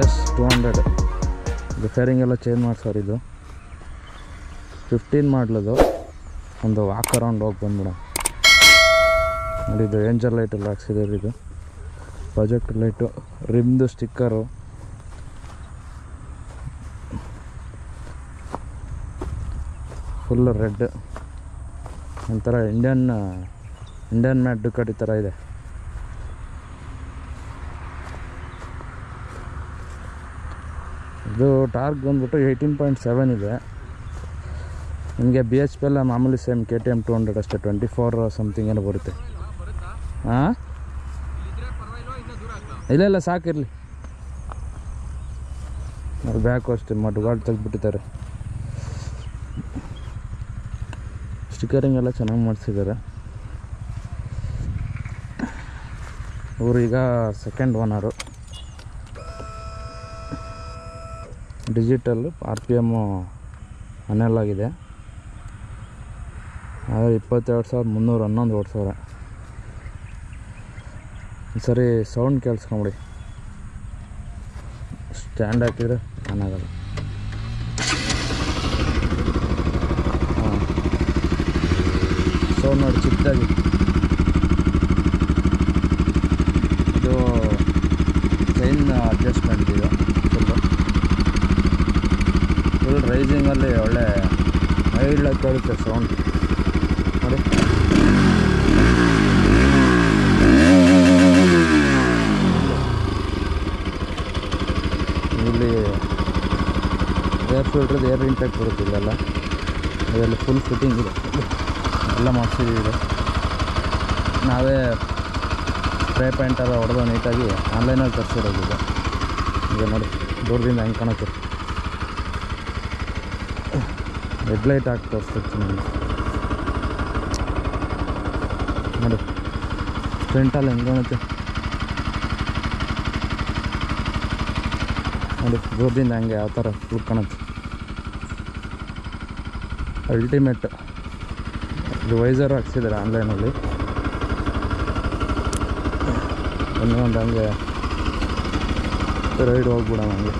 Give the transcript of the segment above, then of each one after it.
rs200 ಇದು fairing ಎಲ್ಲ change ಮಾಡ್ಸೋರು. ಇದು 15 ಮಾಡಲದು. ಒಂದು ವಾಕ್ ಅರೌಂಡ್ ಹೋಗಿ ಬಂದ್ಬಿಡ ನೋಡಿ. ಇದು ಏಂಜಲ್ ಲೈಟ್ ಎಲ್ಲ ಹಾಕ್ಸಿದ್ದಾರೆ. ಇದು ಪ್ರಾಜೆಕ್ಟ್ ಲೈಟು, ರಿಮ್ದು ಸ್ಟಿಕ್ಕರು, ಫುಲ್ ರೆಡ್, ಒಂಥರ ಇಂಡಿಯನ್ ಮ್ಯಾಟ್ ಡುಕಾಟಿ ಥರ ಇದೆ. ಇದು ಟಾರ್ಕ್ ಬಂದ್ಬಿಟ್ಟು 18.7 ಇದೆ. ನಿಮಗೆ BHP ಎಲ್ಲ ಮಾಮೂಲಿ ಸೇಮ್ KTM 200 ಅಷ್ಟೇ, 24 ಸಮಥಿಂಗ್ ಏನೋ ಬರುತ್ತೆ. ಹಾಂ, ಇಲ್ಲ ಸಾಕಿರಲಿ. ಅದು ಬ್ಯಾಕು ಅಷ್ಟೇ ಮಡ್ಗಾಡು ತೆಗೆದ್ಬಿಟ್ಟಿದ್ದಾರೆ. ಸ್ಟಿಕ್ಕರಿಂಗ್ ಎಲ್ಲ ಚೆನ್ನಾಗಿ ಮಾಡಿಸಿದ್ದಾರೆ. ಇವರು ಈಗ ಸೆಕೆಂಡ್ ಓನರು. ಡಿಜಿಟಲ್ RPM ಆಗಿದೆ. ಆದರೆ 22,311 ಓಡಿಸೋರೆ. ಸರಿ ಸೌಂಡ್ ಕೇಳಿಸ್ಕೊಂಬಿಡಿ. ಸ್ಟ್ಯಾಂಡ್ ಹಾಕಿದರೆ ಚೆನ್ನಾಗಲ್ಲ. ಸೌಂಡ್ ನೋಡಿ ಚಿಕ್ಕದಾಗಿ. ಇದು ಚೈನ್ ಅಡ್ಜಸ್ಟ್ಮೆಂಟ್ ಇದು ಫುಲ್ ರೈಸಿಂಗಲ್ಲಿ ಒಳ್ಳೆ ಮೈಲ್ಡಾಗಿ ಕೇಳುತ್ತೆ ಸೌಂಡ್ ನೋಡಿ. ಇಲ್ಲಿ ಏರ್ ಫಿಲ್ಟ್ರದ್ದು ಏರ್ ಇಂಟ್ಯಾಕ್ಟ್ ಬರುತ್ತೆ ಇಲ್ಲೆಲ್ಲ. ಅದರಲ್ಲಿ ಫುಲ್ ಫಿಟ್ಟಿಂಗ್ ಇದೆ, ಎಲ್ಲ ಮಾಡಿಸಿದ್ದೀವಿ. ನಾವೇ ಸ್ಪ್ರೇ ಪೇಂಟೆಲ್ಲ ಹೊಡೆದು ನೀಟಾಗಿ ಆನ್ಲೈನಲ್ಲಿ ತರಿಸಿರೋದಿದೆ. ಈಗ ನೋಡಿ ದೂರದಿಂದ ಹೆಂಗೆ ಕಾಣುತ್ತೆ. ಹೆಡ್ಲೈಟ್ ಹಾಕಿ ತೋರಿಸ್ತಿರ್ತೀನಿ ನೋಡಿ. ಫ್ರಂಟಲ್ಲಿ ಹೆಂಗೆ ಕಾಣುತ್ತೆ ನೋಡಿ, ದೂರದಿಂದ ಹಂಗೆ ಯಾವ ಥರ ಫುಲ್ ಕಾಣುತ್ತೆ. ಅಲ್ಟಿಮೇಟ್. ಇದು ವೈಸರ್ ಹಾಕ್ಸಿದ್ದಾರೆ ಆನ್ಲೈನಲ್ಲಿ. ಒಂದು ಹಂಗೆ ರೈಡ್ ಹೋಗ್ಬಿಡೋಣ ಹಂಗೆ.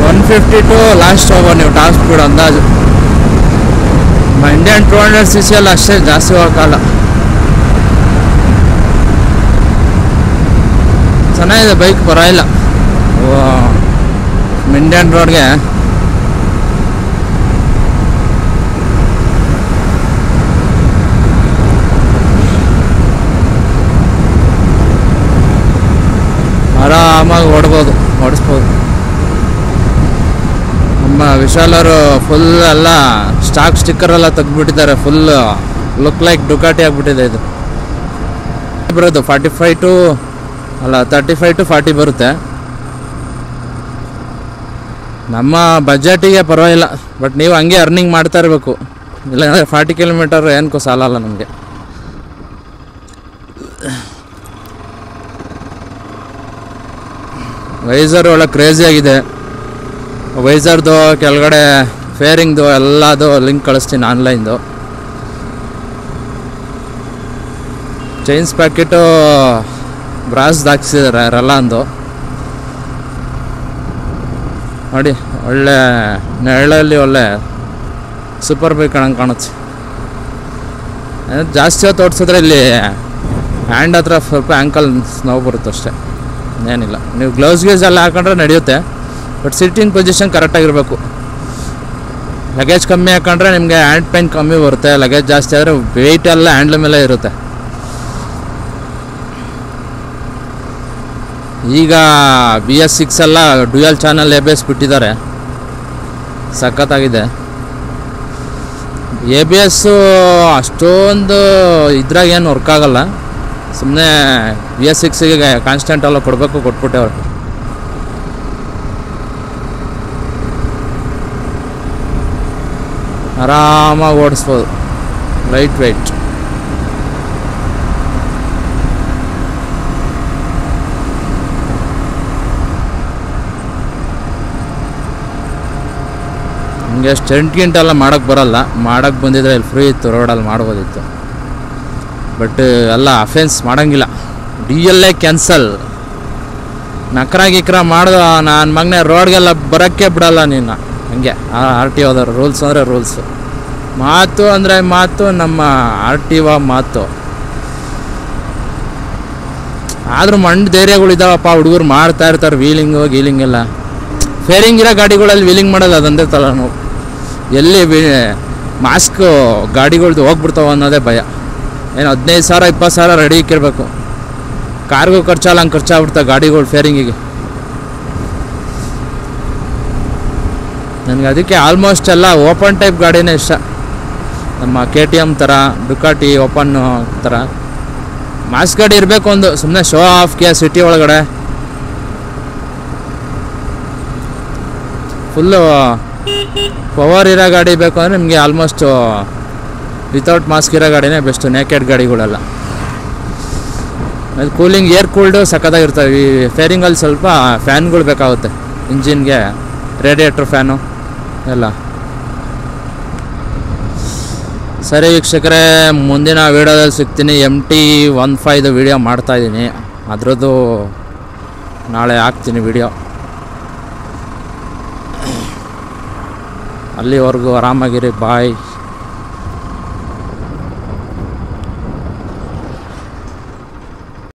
$152 ಲಾಸ್ಟ್ ಹೋಗೋ ನೀವು ಟಾಪ್ ಸ್ಪೀಡ್ ಅಂದಾಜು. ಇಂಡಿಯನ್ 200cc ಎಲ್ಲ ಅಷ್ಟೇ ಜಾಸ್ತಿ ಹೋಗೋಕ್ಕಲ್ಲ. ಚೆನ್ನಾಗಿದೆ ಬೈಕ್, ಪರವಾಗಿಲ್ಲ. ಇಂಡಿಯನ್ ರೋಡ್ಗೆ ಆರಾಮಾಗಿ ಓಡಿಸ್ಬೋದು. ನಮ್ಮ ವಿಶಾಲರು ಫುಲ್ ಎಲ್ಲ ಸ್ಟಾಕ್ ಸ್ಟಿಕ್ಕರ್ ಎಲ್ಲ ತೆಗೆದುಬಿಟ್ಟಿದ್ದಾರೆ. ಫುಲ್ ಲುಕ್ ಲೈಕ್ ಡುಕಾಟಿ ಆಗಿಬಿಟ್ಟಿದೆ. ಇದು ಬರೋದು 35 to 40 ಬರುತ್ತೆ. ನಮ್ಮ ಬಜೆಟಿಗೆ ಪರವಾಗಿಲ್ಲ, ಬಟ್ ನೀವು ಹಂಗೆ ಅರ್ನಿಂಗ್ ಮಾಡ್ತಾ ಇರಬೇಕು. ಇಲ್ಲಾಂದರೆ 40 ಕಿಲೋಮೀಟರ್ ಏನಕ್ಕೂ ಸಾಲಲ್ಲ ನಮಗೆ. ವೈಸರ್ ಒಳ್ಳೆ ಕ್ರೇಜಿ ಆಗಿದೆ. ವೈಸರ್ದು ಕೆಳಗಡೆ ಫೇರಿಂಗ್ದು ಎಲ್ಲದು ಲಿಂಕ್ ಕಳಿಸ್ತೀನಿ ಆನ್ಲೈನ್ದು. Chains packet ಬ್ರಾಸ್ದು ಹಾಕ್ಸಿದ್ದಾರೆ ರಲಾಂದು. ನೋಡಿ ಒಳ್ಳೆ ನೆರಳಲ್ಲಿ ಒಳ್ಳೆ ಸೂಪರ್ ಬೈಕ್ ಕಾಣುತ್ತೆ. ಜಾಸ್ತಿ ಹೊತ್ತು ಓಡಿಸಿದ್ರೆ ಇಲ್ಲಿ ಹ್ಯಾಂಡ್ ಹತ್ರ ಸ್ವಲ್ಪ ಆ್ಯಂಕಲ್ ನೋವು ಬರುತ್ತೆ ಅಷ್ಟೇ, ಏನಿಲ್ಲ. ನೀವು ಗ್ಲೌಸ್ ಎಲ್ಲ ಹಾಕೊಂಡ್ರೆ ನಡೆಯುತ್ತೆ, ಬಟ್ ಸಿಟ್ಟಿಂಗ್ ಪೊಸಿಷನ್ ಕರೆಕ್ಟಾಗಿರಬೇಕು. ಲಗೇಜ್ ಕಮ್ಮಿ ಹಾಕೊಂಡ್ರೆ ನಿಮಗೆ ಹ್ಯಾಂಡ್ ಪೇನ್ ಕಮ್ಮಿ ಬರುತ್ತೆ, ಲಗೇಜ್ ಜಾಸ್ತಿ ಆದರೆ ವೆಯ್ಟ್ ಎಲ್ಲ ಹ್ಯಾಂಡ್ಲ್ ಮೇಲೆ ಇರುತ್ತೆ. ಈಗ BS6 ಎಲ್ಲ ಡ್ಯುಯಲ್ ಚಾನಲ್ ABS ಬಿಟ್ಟಿದ್ದಾರೆ, ಸಖತ್ತಾಗಿದೆ. ABS ಅಷ್ಟೊಂದು ಇದ್ರಾಗ ಏನು ವರ್ಕ್ ಆಗಲ್ಲ, ಸುಮ್ಮನೆ BS6ಗೆ ಕಾನ್ಸ್ಟೆಂಟ್ ಎಲ್ಲ ಕೊಡಬೇಕು, ಕೊಟ್ಬಿಟ್ಟೆವ್ರು. ಆರಾಮಾಗಿ ಓಡಿಸ್ಬೋದು, ಲೈಟ್ ವೆಯ್ಟ್. ನಿಮಗೆ ಸ್ಟಂಟ್ ಗಿಂಟೆಲ್ಲ ಮಾಡೋಕ್ಕೆ ಬರಲ್ಲ, ಮಾಡೋಕ್ಕೆ ಬಂದಿದ್ರೆ ಇಲ್ಲಿ ಫ್ರೀ ಇತ್ತು, ರೋಡಲ್ಲಿ ಮಾಡ್ಬೋದಿತ್ತು. ಬಟ್ ಎಲ್ಲ ಅಫೆನ್ಸ್ ಮಾಡೋಂಗಿಲ್ಲ, DLA ಕ್ಯಾನ್ಸಲ್. ನಕ್ರ ಗಿಕ್ರ ಮಾಡ್ದು ನನ್ನ ಮಗನೇ ರೋಡ್ಗೆಲ್ಲ ಬರೋಕ್ಕೆ ಬಿಡಲ್ಲ ನೀನು. ಹಂಗೆ RTO ರೂಲ್ಸ್ ಅಂದರೆ ರೂಲ್ಸು, ಮಾತು ಅಂದರೆ ಮಾತು, ನಮ್ಮ RTO ಮಾತು. ಆದರೂ ಮಂಡ್ ಧೈರ್ಯಗಳಿದ್ದಾವಪ್ಪ, ಹುಡುಗರು ಮಾಡ್ತಾ ಇರ್ತಾರೆ ವೀಲಿಂಗು ಗೀಲಿಂಗ್ ಎಲ್ಲ. ಫೇರಿಂಗ್ ಇರೋ ಗಾಡಿಗಳಲ್ಲಿ ವೀಲಿಂಗ್ ಮಾಡೋದು ಅದಂದೇ ತಲೆನೋವು. ಎಲ್ಲಿ ಮಾಸ್ಕು ಗಾಡಿಗಳ್ದು ಹೋಗ್ಬಿಡ್ತಾವೆ ಅನ್ನೋದೇ ಭಯ. ಏನು 15,000 20,000 ರೆಡಿ ಇಕ್ಕಿರ್ಬೇಕು. ಕಾರ್ಗೂ ಖರ್ಚಲ್ಲ, ಹಂಗೆ ಖರ್ಚಾಗ್ಬಿಡ್ತಾವೆ ಗಾಡಿಗಳು ಫೇರಿಂಗಿಗೆ. ನನಗೆ ಅದಕ್ಕೆ ಆಲ್ಮೋಸ್ಟ್ ಎಲ್ಲ ಓಪನ್ ಟೈಪ್ ಗಾಡಿನೇ ಇಷ್ಟ. ನಮ್ಮ KTM ಥರ, ಡುಕಾಟಿ ಓಪನ್ನು ಥರ ಮಾಸ್ ಗಾಡಿ ಇರಬೇಕು ಒಂದು, ಸುಮ್ಮನೆ ಶೋ ಆಫ್ಗೆ ಸಿಟಿ ಒಳಗಡೆ. ಫುಲ್ಲು ಪವರ್ ಇರೋ ಗಾಡಿ ಬೇಕು ಅಂದರೆ ನಿಮಗೆ ಆಲ್ಮೋಸ್ಟು ವಿತೌಟ್ ಮಾಸ್ಕ್ ಇರೋ ಗಾಡಿನೇ ಬೆಸ್ಟು, ನೇಕೆಡ್ ಗಾಡಿಗಳೆಲ್ಲ. ಅದು ಕೂಲಿಂಗ್ ಏರ್ ಕೂಲ್ಡು ಸಕ್ಕತ್ತಾಗಿರ್ತವೆ. ಈ ಫೇರಿಂಗಲ್ಲಿ ಸ್ವಲ್ಪ ಫ್ಯಾನ್ಗಳು ಬೇಕಾಗುತ್ತೆ, ಇಂಜಿನ್ಗೆ ರೇಡಿಯೇಟ್ರ್ ಫ್ಯಾನು ಎಲ್ಲ. ಸರಿ ವೀಕ್ಷಕರೇ, ಮುಂದಿನ ವೀಡಿಯೋದಲ್ಲಿ ಸಿಗ್ತೀನಿ. MT-15 ವೀಡಿಯೋ ಮಾಡ್ತಾಯಿದ್ದೀನಿ, ಅದರದ್ದು ನಾಳೆ ಹಾಕ್ತೀನಿ ವೀಡಿಯೋ. ಅಲ್ಲಿವರೆಗೂ ಆರಾಮಾಗಿರಿ, ಬಾಯ್.